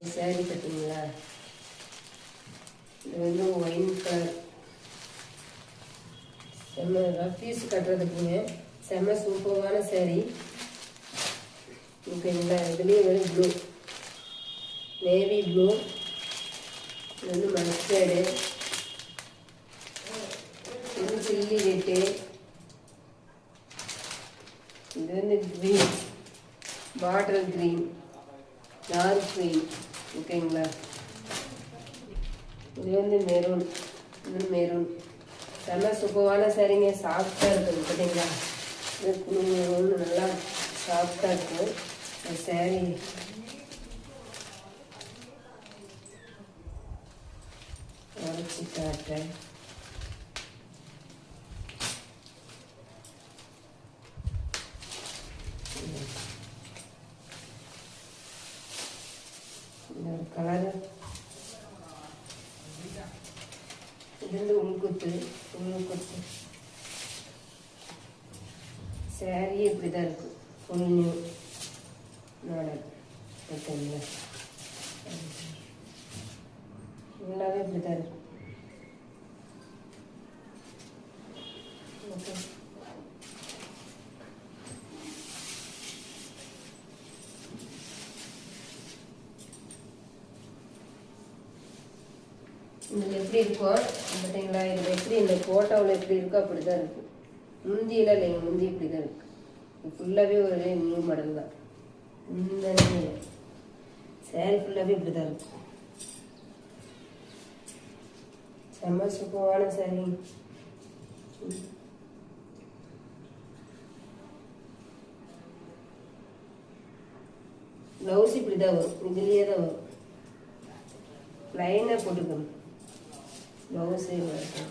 Sorry பார்த்தீங்களா, இது வந்து ஒயின் கலர் செம்ம பீஸ் கட்டுறதுக்குங்க செம்ம சூப்பரான சாரி. ஓகேங்களா. இதுலேயும் வந்து ப்ளூ, நேவி ப்ளூ, இது வந்து மஸ்டர்டு, இது சில்லி ரெட்டு, இது வந்து green, bottle green, dark green. ஓகேங்களா. இது வந்து மெரூன், இது மெரூன். செம்ம சூப்பரான சாரீங்க, சாஃப்டாக இருக்குது பார்த்தீங்களா. இது குழு நல்லா சாஃப்டாக இருக்கும் இந்த சாரீ. உடச்சி காட்டுறேன். இந்த கலரு இது வந்து உள்குத்து சாரி இப்படி தான் இருக்கும். Full new model. ஓகேங்களா. ஃபுல்லாகவே இப்படி தான் இருக்கும். ஓகே. இதில் எப்படி இருக்கும் பார்த்தீங்களா, இதில் எப்படி இந்த ஃபோட்டோவில் எப்படி இருக்கோ அப்படி தான் இருக்கும். முந்தியில் இல்லைங்க, முந்தி இப்படி தான் இருக்குது. இது ஃபுல்லாகவே ஒரே நியூ மாடல் தான். இந்த சேரீ ஃபுல்லாகவே இப்படி தான் இருக்கும். செம்ம சூப்பரான சாரீ. ப்ளவுஸ் இப்படி தான் வரும், இதுலேயே தான் வரும். லைனாக போட்டுக்கணும் ப்ளவுஸே இருக்கும்.